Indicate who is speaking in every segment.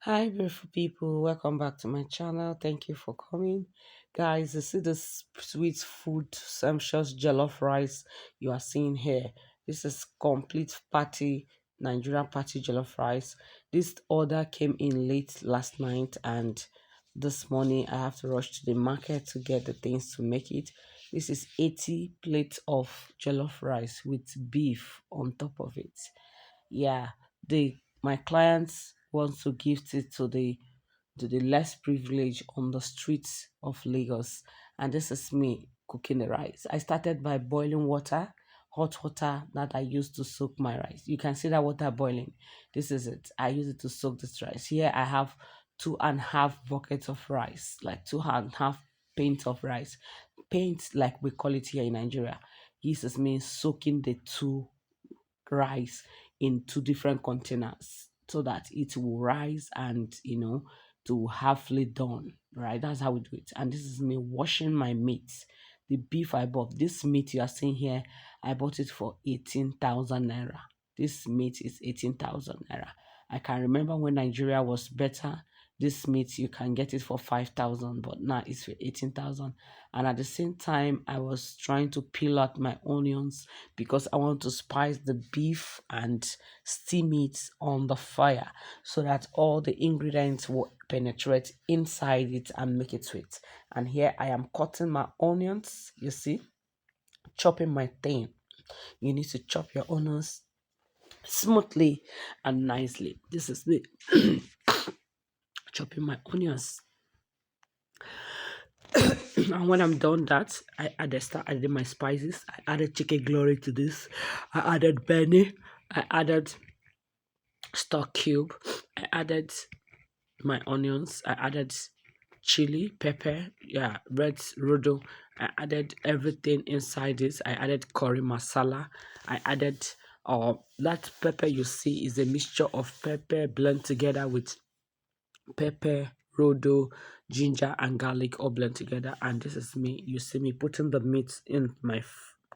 Speaker 1: Hi, beautiful people. Welcome back to my channel. Thank you for coming. Guys, you see this sweet food, sumptuous jollof rice you are seeing here. This is complete party, Nigerian party jollof rice. This order came in late last night, and this morning I have to rush to the market to get the things to make it. This is 80 plates of jollof rice with beef on top of it. Yeah, the my clients want to gift it to the less privileged on the streets of Lagos, and this is me cooking the rice. I started by boiling water, hot water that I used to soak my rice. You can see that water boiling. This is it. I use it to soak this rice. Here I have 2.5 buckets of rice, like 2.5 pints of rice. Paint, like we call it here in Nigeria. This is me soaking the two rice in two different containers so that it will rise and to halfly done, right? That's how we do it. And this is me washing my meat. The beef I bought, this meat you are seeing here, I bought it for 18,000 naira. This meat is 18,000 naira. I can remember when Nigeria was better, this meat you can get it for 5,000, but now it's for 18,000. And at the same time, I was trying to peel out my onions because I want to spice the beef and steam it on the fire so that all the ingredients will penetrate inside it and make it sweet. And here I am cutting my onions, you see, chopping my thing. You need to chop your onions smoothly and nicely. This is me chopping my onions. And when I'm done that, I added my spices. I added chicken glory to this. I added Benny. I added stock cube. I added my onions. I added chili, pepper, yeah, red rodo. I added everything inside this. I added curry masala. I added that pepper you see is a mixture of pepper blend together with pepper, rodo, ginger, and garlic all blend together. And this is me. You see me putting the meat in my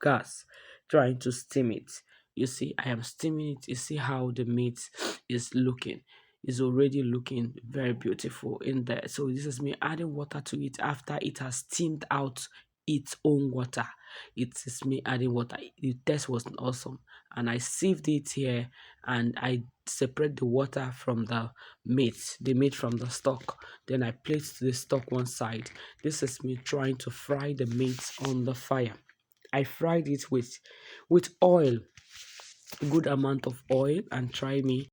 Speaker 1: gas, trying to steam it. You see, I am steaming it. You see how the meat is looking. Is already looking very beautiful in there. So this is me adding water to it after it has steamed out its own water. It is me adding water. The taste was awesome, and I sieved it here, and I separate the water from the meat from the stock. Then I placed the stock one side. This is me trying to fry the meat on the fire. I fried it with oil, good amount of oil, and try me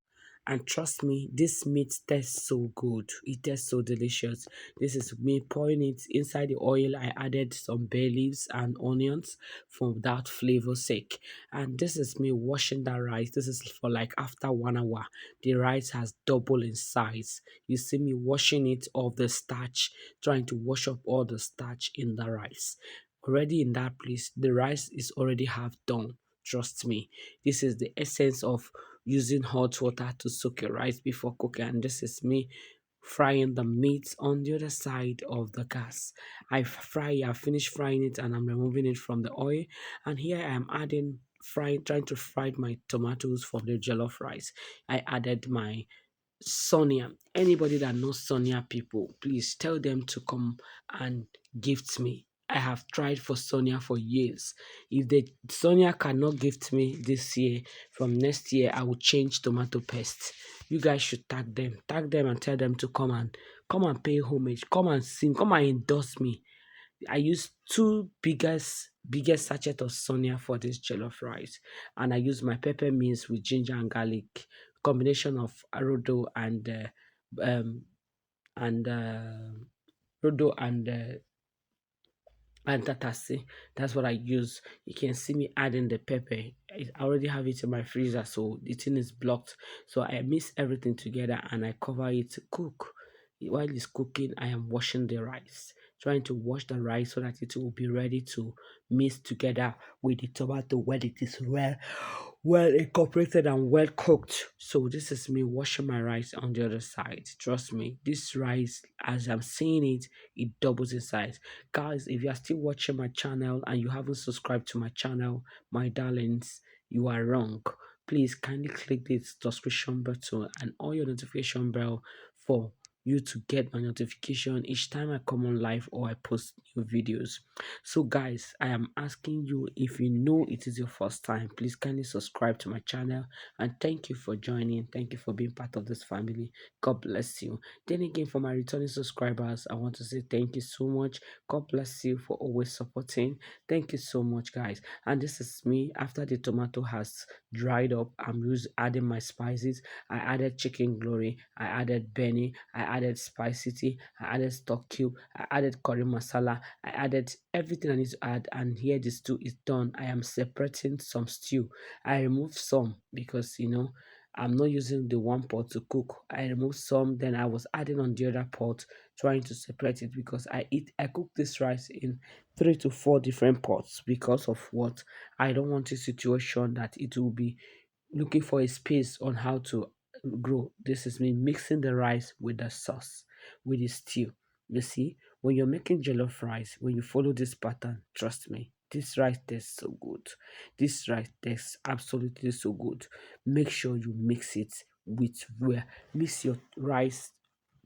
Speaker 1: and trust me, this meat tastes so good. It tastes so delicious. This is me pouring it inside the oil. I added some bay leaves and onions for that flavor sake. And this is me washing that rice. This is for like after 1 hour. The rice has doubled in size. You see me washing it off the starch, trying to wash up all the starch in the rice. Already in that place, the rice is already half done. Trust me, this is the essence of using hot water to soak your rice before cooking. And this is me frying the meat on the other side of the gas. I finished frying it and I'm removing it from the oil. And here I am adding trying to fry my tomatoes for the jollof rice. I added my Sonia. Anybody that knows Sonia people, please tell them to come and gift me. I have tried for Sonia for years. If the Sonia cannot gift me this year, from next year I will change tomato paste. You guys should tag them and tell them to come and pay homage, come and sing, come and endorse me. I use two biggest sachet of Sonia for this jollof rice, and I use my pepper mince with ginger and garlic, combination of rodo um and rodo and tatase. That's what I use. You can see me adding the pepper. I already have it in my freezer, so the thing is blocked. So I mix everything together and I cover it to cook. While it's cooking, I am washing the rice, trying to wash the rice so that it will be ready to mix together with the tomato when it is well incorporated and well cooked. So this is me washing my rice on the other side. Trust me, this rice, as I'm seeing it, it doubles in size. Guys, if you are still watching my channel and you haven't subscribed to my channel, my darlings, you are wrong. please kindly click the subscription button and all your notification bell for you to get my notification each time I come on live or I post new videos. So guys, I am asking you, if you know it is your first time, please kindly subscribe to my channel, and thank you for joining. Thank you for being part of this family. God bless you. Then again, for my returning subscribers, I want to say thank you so much. God bless you for always supporting. Thank you so much, guys. And this is me after the tomato has dried up. I'm adding my spices. I added chicken glory, I added Benny, I added spicity, I added stock cube, I added curry masala, I added everything I need to add, and here the stew is done. I am separating some stew. I removed some because I'm not using the one pot to cook. I removed some, then I was adding on the other pot, trying to separate it because I cook this rice in 3 to 4 different pots because of what I don't want a situation that it will be looking for a space on how to grow. This is me mixing the rice with the sauce, with the stew. You see, when you're making jollof rice, when you follow this pattern, trust me, this rice tastes so good. This rice tastes absolutely so good. Make sure you mix it with where mix your rice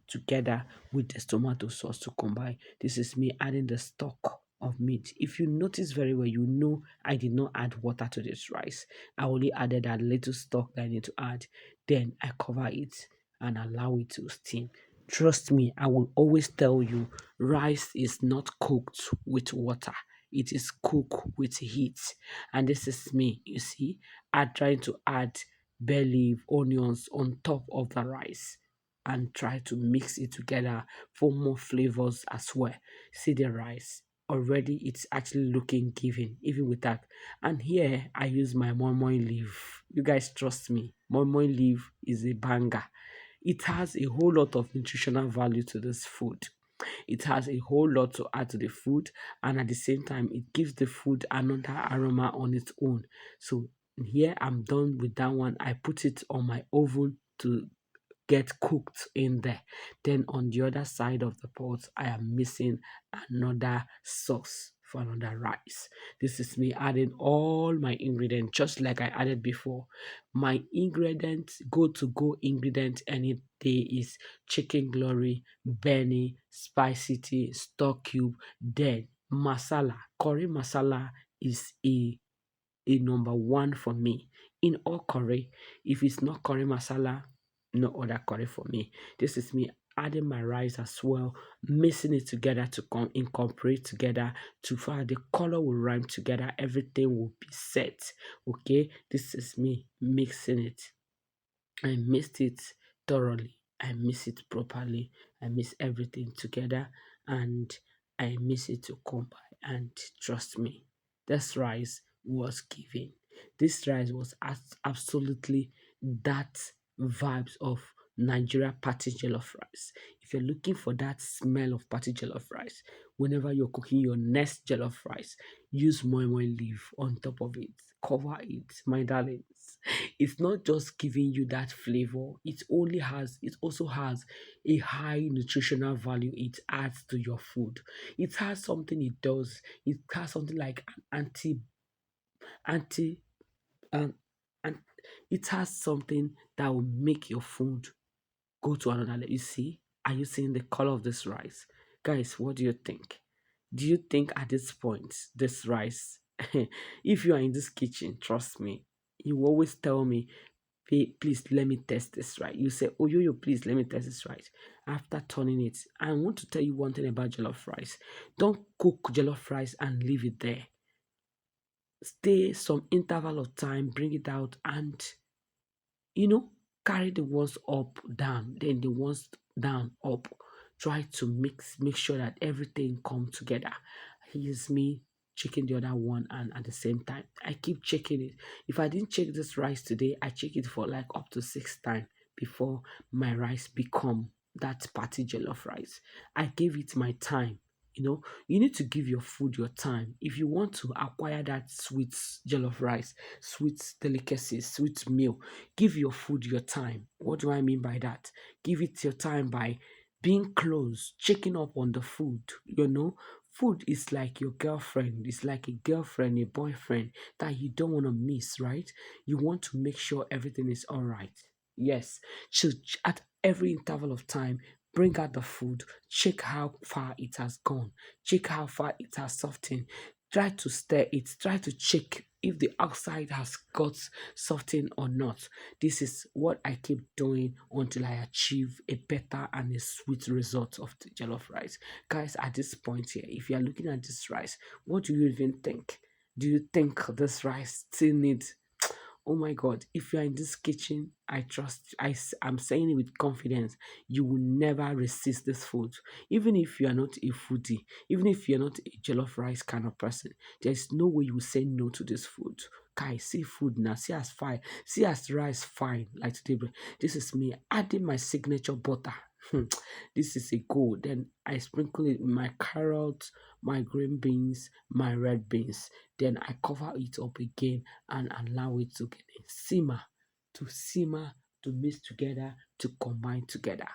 Speaker 1: together with the tomato sauce to combine. This is me adding the stock of meat. If you notice very well, you know I did not add water to this rice. I only added that little stock that I need to add. Then I cover it and allow it to steam. Trust me, I will always tell you, rice is not cooked with water. It is cooked with heat. And this is me, you see. I trying to add bay leaf, onions on top of the rice and try to mix it together for more flavors as well. See the rice. Already it's actually looking giving, even with that. And here I use my moi leaf. You guys trust me. Moi leaf is a banger. It has a whole lot of nutritional value to this food. It has a whole lot to add to the food, and at the same time, it gives the food another aroma on its own. So here I'm done with that one. I put it on my oven to get cooked in there. Then on the other side of the pot, I am missing another sauce for another rice. This is me adding all my ingredients just like I added before. My ingredients, go ingredient any day is chicken glory, Benny, spicity, stock cube, then masala. Curry masala is a number one for me in all curry. If it's not curry masala, no other curry for me. This is me adding my rice as well, mixing it together to incorporate together to far the color will rhyme together, everything will be set. Okay, this is me mixing it. I mixed it thoroughly. I mix it properly. I mix everything together and I mix it to combine. And trust me, this rice was given. This rice was absolutely that vibes of Nigeria party jollof rice. If you're looking for that smell of party jollof rice, whenever you're cooking your next jollof rice, use moi leaf on top of it. Cover it, my darlings. It's not just giving you that flavor. It also has a high nutritional value it adds to your food. It has something it does. It has something like an anti and and it has something that will make your food go to another level. You see, are you seeing the color of this rice? Guys, what do you think? Do you think at this point, this rice, if you are in this kitchen, trust me, you always tell me, "Hey, please let me test this right." You say, "Oh, yo, please let me test this right." After turning it, I want to tell you one thing about jollof rice. Don't cook jollof rice and leave it there. Stay some interval of time, bring it out, and you know, carry the ones up, down, then the ones down, up. Try to make sure that everything come together. Here's me checking the other one, and at the same time, I keep checking it. If I didn't check this rice today, I check it for like up to 6 times before my rice become that party jollof rice. I give it my time. You need to give your food your time. If you want to acquire that sweet jollof rice, sweet delicacies, sweet meal, give your food your time. What do I mean by that? Give it your time by being close, checking up on the food, Food is like your girlfriend. It's like a girlfriend, a boyfriend that you don't want to miss, right? You want to make sure everything is all right. Yes. So at every interval of time, bring out the food, check how far it has gone, check how far it has softened. Try to stir it, try to check if the outside has got softened or not. This is what I keep doing until I achieve a better and a sweet result of the jollof rice. Guys, at this point here, if you are looking at this rice, what do you even think? Do you think this rice still needs? Oh my God, if you are in this kitchen, I trust, I'm saying it with confidence, you will never resist this food. Even if you are not a foodie, even if you're not a jollof rice kind of person, there's no way you will say no to this food. Guys, see food now, see as fine, see as rice fine, like today. This is me adding my signature butter. This is a gold. Then I sprinkle it with my carrots, my green beans, my red beans. Then I cover it up again and allow it to get a simmer, to mix together, to combine together.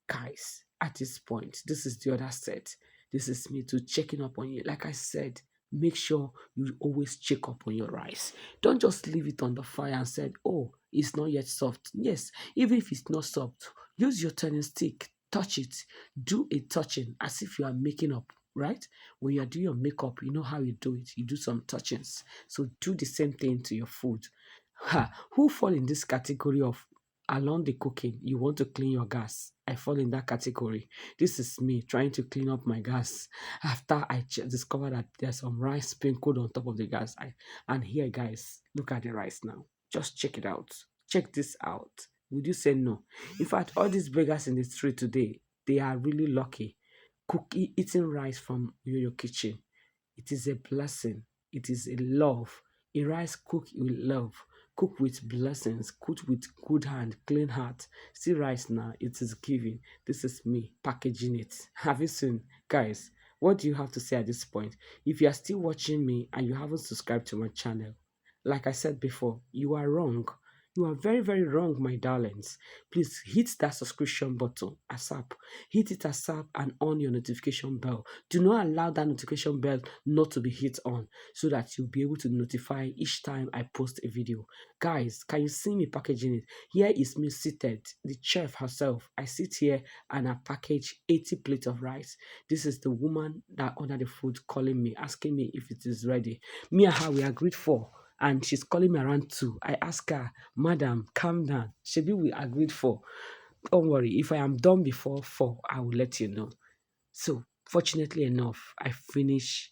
Speaker 1: Guys, at this point, this is the other set. This is me to checking up on you. Like I said, make sure you always check up on your rice. Don't just leave it on the fire and said, oh, it's not yet soft. Yes, even if it's not soft, use your turning stick, touch it, do a touching as if you are making up, right? When you are doing your makeup, you know how you do it. You do some touchings. So do the same thing to your food. Ha, who fall in this category of along the cooking, you want to clean your gas? I fall in that category. This is me trying to clean up my gas after I discovered that there's some rice sprinkled on top of the gas. And here, guys, look at the rice now. Just check it out. Check this out. Would you say no? In fact, all these beggars in the street today, they are really lucky. Eating rice from OyoyoKitchen. It is a blessing. It is a love. A rice cooked with love, cooked with blessings, cooked with good hand, clean heart. See rice now, it is giving. This is me packaging it. Have you seen? Guys, what do you have to say at this point? If you are still watching me and you haven't subscribed to my channel, like I said before, you are wrong. You are very, very wrong, my darlings. Please hit that subscription button ASAP. Hit it ASAP and on your notification bell. Do not allow that notification bell not to be hit on so that you'll be able to notify each time I post a video. Guys, can you see me packaging it? Here is me seated, the chef herself. I sit here and I package 80 plates of rice. This is the woman that ordered the food calling me, asking me if it is ready. Me and her, we agreed for. And she's calling me around 2. I ask her, Madam, calm down. Shebi we agreed for. Don't worry, if I am done before 4, I will let you know. So, fortunately enough, I finish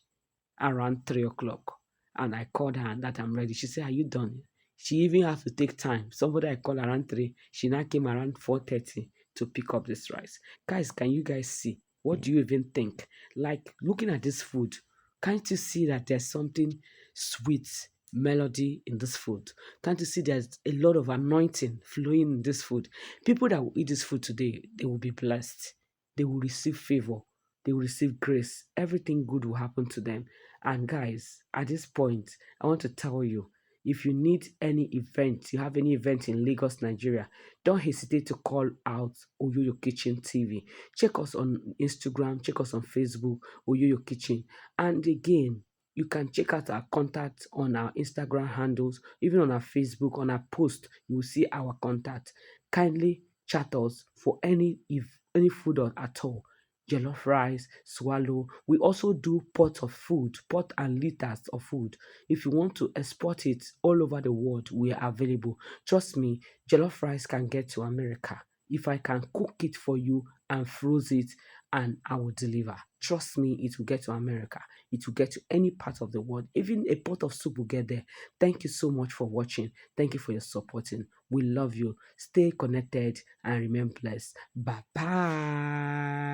Speaker 1: around 3 o'clock and I called her that I'm ready. She said, are you done? She even has to take time. Somebody I called around 3, she now came around 4:30 to pick up this rice. Guys, can you guys see? What do you even think? Like, looking at this food, can't you see that there's something sweet melody in this food? Can't you see there's a lot of anointing flowing in this food? People that will eat this food today, they will be blessed. They will receive favor. They will receive grace. Everything good will happen to them. And guys, at this point, I want to tell you, if you need any event, you have any event in Lagos, Nigeria, don't hesitate to call out Oyoyo Kitchen TV. Check us on Instagram, check us on Facebook, Oyoyo Kitchen. And again, you can check out our contact on our Instagram handles, even on our Facebook, on our post, you will see our contact. Kindly chat us for any food or at all. Jollof rice, swallow. We also do pots of food, pot and liters of food. If you want to export it all over the world, we are available. Trust me, jollof rice can get to America. If I can cook it for you and freeze it, and I will deliver. Trust me, it will get to America. It will get to any part of the world. Even a pot of soup will get there. Thank you so much for watching. Thank you for your supporting. We love you. Stay connected and remain blessed. Bye bye.